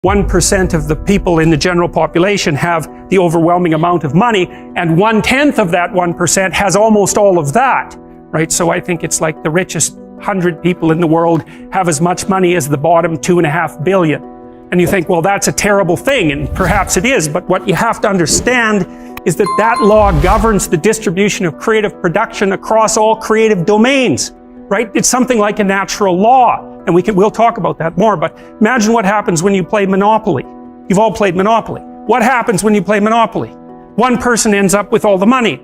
1% of the people in the general population have the overwhelming amount of money, and 1/10 of that 1% has almost all of that, right? So I think it's like the richest 100 people in the world have as much money as the bottom 2.5 billion. And you think, well, that's a terrible thing, and perhaps it is, but what you have to understand is that that law governs the distribution of creative production across all creative domains, right? It's something like a natural law. And we'll talk about that more, but imagine what happens when you play Monopoly. You've all played Monopoly. What happens when you play Monopoly? One person ends up with all the money.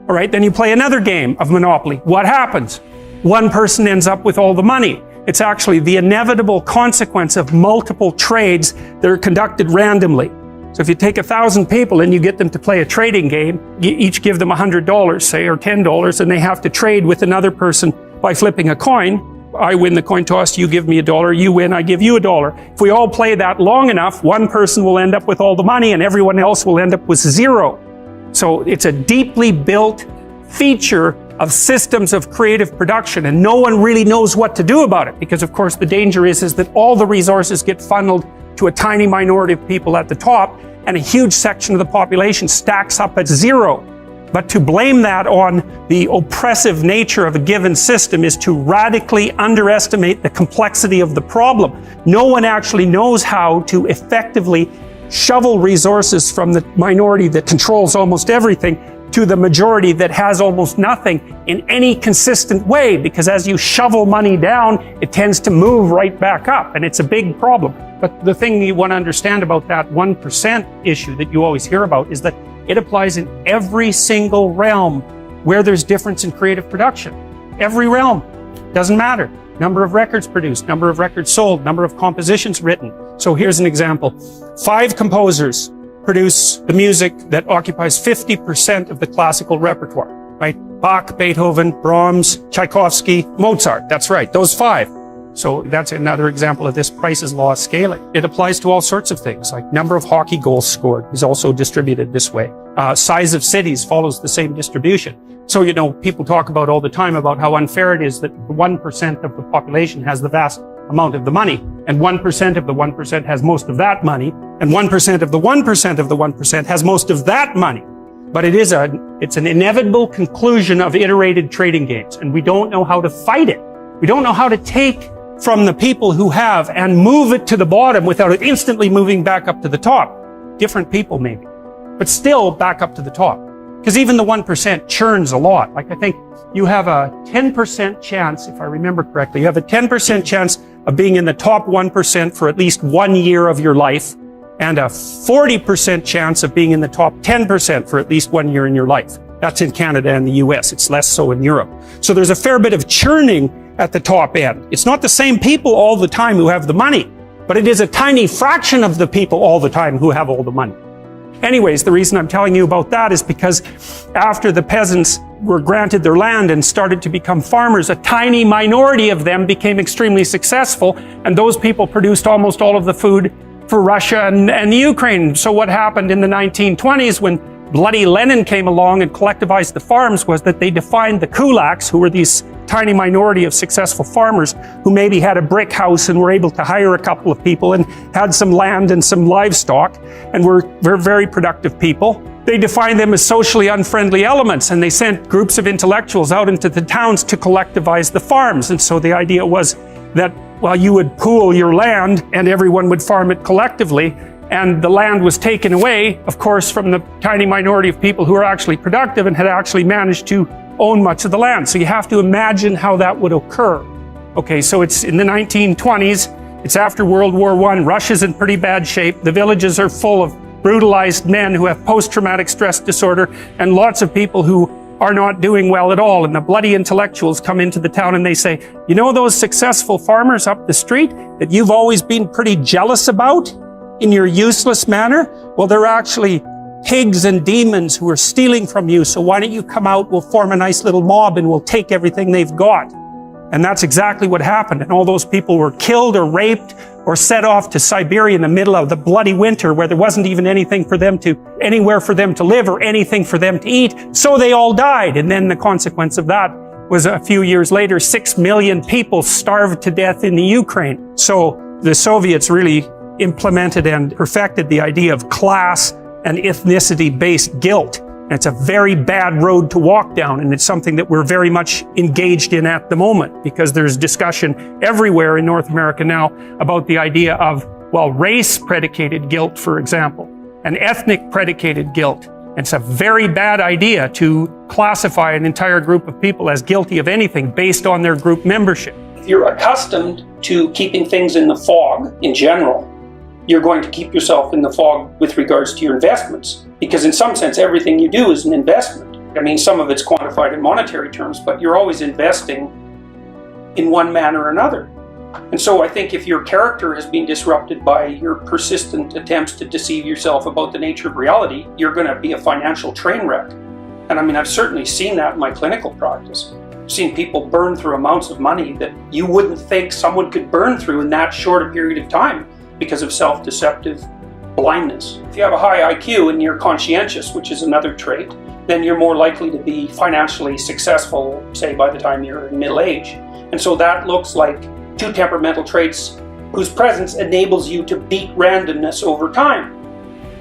All right, then you play another game of Monopoly. What happens? One person ends up with all the money. It's actually the inevitable consequence of multiple trades that are conducted randomly. So if you take 1,000 people and you get them to play a trading game, you each give them $100, say, or $10, and they have to trade with another person by flipping a coin. I win the coin toss, you give me $1, you win, I give you $1. If we all play that long enough, one person will end up with all the money and everyone else will end up with zero. So it's a deeply built feature of systems of creative production, and no one really knows what to do about it, because of course the danger is that all the resources get funneled to a tiny minority of people at the top, and a huge section of the population stacks up at zero. But to blame that on the oppressive nature of a given system is to radically underestimate the complexity of the problem. No one actually knows how to effectively shovel resources from the minority that controls almost everything to the majority that has almost nothing in any consistent way, because as you shovel money down, it tends to move right back up, and it's a big problem. But the thing you want to understand about that 1% issue that you always hear about is that it applies in every single realm where there's difference in creative production. Every realm. Doesn't matter. Number of records produced, number of records sold, number of compositions written. So here's an example. 5 composers produce the music that occupies 50% of the classical repertoire, right? Bach, Beethoven, Brahms, Tchaikovsky, Mozart. That's right, those 5. So that's another example of this Price's law of scaling. It applies to all sorts of things, like number of hockey goals scored is also distributed this way. Size of cities follows the same distribution. So, you know, people talk about all the time about how unfair it is that 1% of the population has the vast amount of the money, and 1% of the 1% has most of that money, and 1% of the 1% of the 1% has most of that money. But it's an inevitable conclusion of iterated trading games, and we don't know how to fight it. We don't know how to take from the people who have and move it to the bottom without it instantly moving back up to the top. Different people maybe, but still back up to the top. Because even the 1% churns a lot. Like I think you have a 10% chance, if I remember correctly, you have a 10% chance of being in the top 1% for at least 1 year of your life, and a 40% chance of being in the top 10% for at least 1 year in your life. That's in Canada and the US. It's less so in Europe. So there's a fair bit of churning at the top end. It's not the same people all the time who have the money, but it is a tiny fraction of the people all the time who have all the money. Anyways, the reason I'm telling you about that is because after the peasants were granted their land and started to become farmers, a tiny minority of them became extremely successful, and those people produced almost all of the food for Russia and the Ukraine. So what happened in the 1920s when bloody Lenin came along and collectivized the farms was that they defined the kulaks, who were these tiny minority of successful farmers who maybe had a brick house and were able to hire a couple of people and had some land and some livestock and were very productive people. They defined them as socially unfriendly elements, and they sent groups of intellectuals out into the towns to collectivize the farms. And so the idea was that, well, you would pool your land and everyone would farm it collectively, and the land was taken away, of course, from the tiny minority of people who were actually productive and had actually managed to own much of the land. So you have to imagine how that would occur. Okay, so it's in the 1920s, it's after World War I, Russia's in pretty bad shape, the villages are full of brutalized men who have post-traumatic stress disorder, and lots of people who are not doing well at all, and the bloody intellectuals come into the town and they say, you know those successful farmers up the street that you've always been pretty jealous about in your useless manner? Well, they're actually pigs and demons who are stealing from you, so why don't you come out, we'll form a nice little mob and we'll take everything they've got. And that's exactly what happened, and all those people were killed or raped or set off to Siberia in the middle of the bloody winter where there wasn't even anywhere for them to live or anything for them to eat, so they all died. And then the consequence of that was a few years later, 6 million people starved to death in the Ukraine. So the Soviets really implemented and perfected the idea of class and ethnicity-based guilt. And it's a very bad road to walk down, and it's something that we're very much engaged in at the moment, because there's discussion everywhere in North America now about the idea of, well, race-predicated guilt, for example, and ethnic-predicated guilt. And it's a very bad idea to classify an entire group of people as guilty of anything based on their group membership. If you're accustomed to keeping things in the fog in general, you're going to keep yourself in the fog with regards to your investments. Because in some sense, everything you do is an investment. I mean, some of it's quantified in monetary terms, but you're always investing in one manner or another. And so I think if your character has been disrupted by your persistent attempts to deceive yourself about the nature of reality, you're going to be a financial train wreck. And I mean, I've certainly seen that in my clinical practice. I've seen people burn through amounts of money that you wouldn't think someone could burn through in that short a period of time because of self-deceptive blindness. If you have a high IQ and you're conscientious, which is another trait, then you're more likely to be financially successful, say, by the time you're in middle age. And so that looks like two temperamental traits whose presence enables you to beat randomness over time.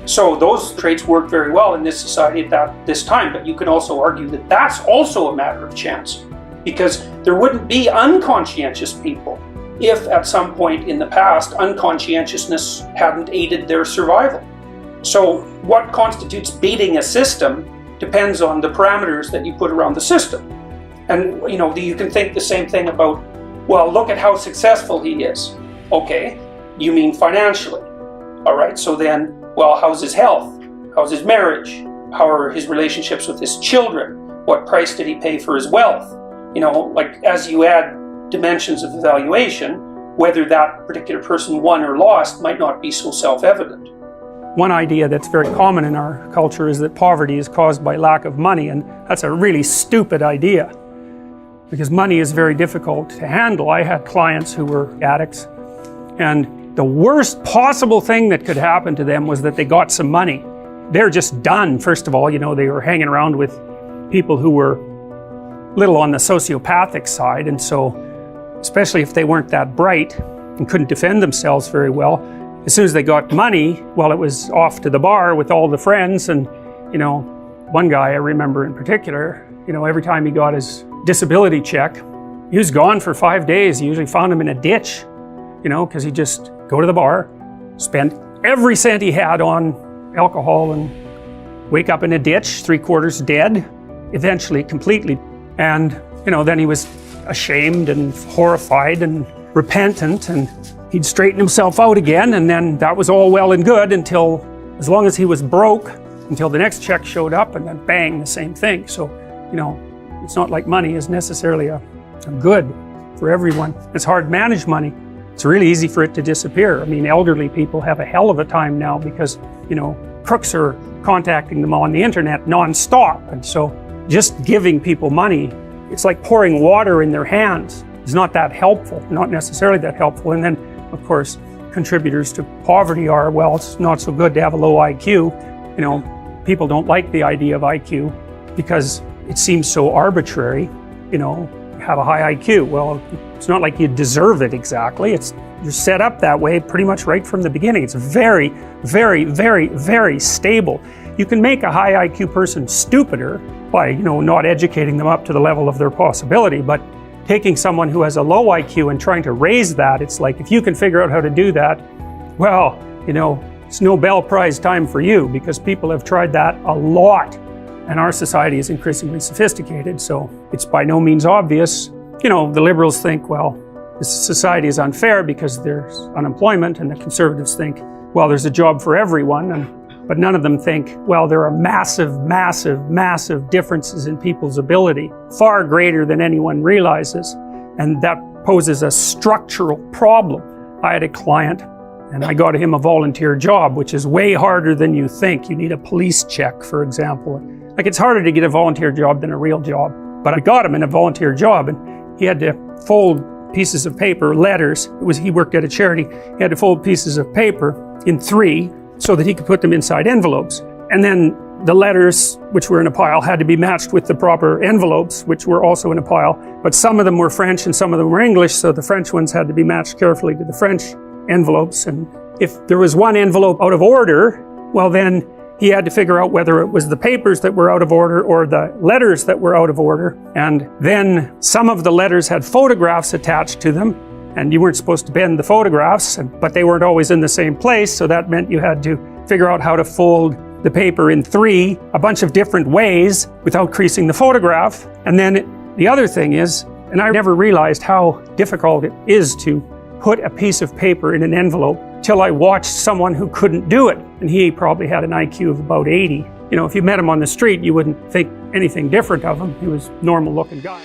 So those traits work very well in this society at this time, but you can also argue that that's also a matter of chance, because there wouldn't be unconscientious people if at some point in the past unconscientiousness hadn't aided their survival. So what constitutes beating a system depends on the parameters that you put around the system. And you can think the same thing about, well, look at how successful he is. Okay, you mean financially. All right, so then, well, how's his health? How's his marriage? How are his relationships with his children? What price did he pay for his wealth? Like as you add dimensions of evaluation, whether that particular person won or lost might not be so self-evident. One idea that's very common in our culture is that poverty is caused by lack of money, and that's a really stupid idea, because money is very difficult to handle. I had clients who were addicts, and the worst possible thing that could happen to them was that they got some money. They're just done. First of all, they were hanging around with people who were little on the sociopathic side, and so especially if they weren't that bright and couldn't defend themselves very well, as soon as they got money, well, it was off to the bar with all the friends. And one guy I remember in particular, every time he got his disability check, he was gone for 5 days. You usually found him in a ditch, because he'd just go to the bar, spend every cent he had on alcohol, and wake up in a ditch, 3/4 dead, eventually completely. And then he was ashamed and horrified and repentant, and he'd straighten himself out again, and then that was all well and good until, as long as he was broke, until the next check showed up, and then bang, the same thing. So, it's not like money is necessarily a good for everyone. It's hard to manage money. It's really easy for it to disappear. I mean, elderly people have a hell of a time now because, crooks are contacting them on the internet non-stop. And so just giving people money, it's like pouring water in their hands. It's not that helpful, not necessarily that helpful. And then, of course, contributors to poverty are, well, it's not so good to have a low IQ. People don't like the idea of IQ because it seems so arbitrary. Have a high IQ. Well, it's not like you deserve it exactly. You're set up that way pretty much right from the beginning. It's very, very, very, very stable. You can make a high IQ person stupider by, not educating them up to the level of their possibility, but taking someone who has a low IQ and trying to raise that, it's like, if you can figure out how to do that, well, it's Nobel Prize time for you, because people have tried that a lot. And our society is increasingly sophisticated, so it's by no means obvious. The liberals think, well, this society is unfair because there's unemployment, and the conservatives think, well, there's a job for everyone. But none of them think, well, there are massive, massive, massive differences in people's ability, far greater than anyone realizes. And that poses a structural problem. I had a client, and I got him a volunteer job, which is way harder than you think. You need a police check, for example. Like, it's harder to get a volunteer job than a real job. But I got him in a volunteer job, and he had to fold pieces of paper, letters. He worked at a charity. He had to fold pieces of paper in 3 so that he could put them inside envelopes. And then the letters, which were in a pile, had to be matched with the proper envelopes, which were also in a pile. But some of them were French and some of them were English, so the French ones had to be matched carefully to the French envelopes, and if there was one envelope out of order, well then he had to figure out whether it was the papers that were out of order or the letters that were out of order. And then some of the letters had photographs attached to them, and you weren't supposed to bend the photographs, but they weren't always in the same place, so that meant you had to figure out how to fold the paper in three, a bunch of different ways without creasing the photograph. And then the other thing is, and I never realized how difficult it is to put a piece of paper in an envelope till I watched someone who couldn't do it. And he probably had an IQ of about 80. You know, if you met him on the street, you wouldn't think anything different of him. He was a normal looking guy.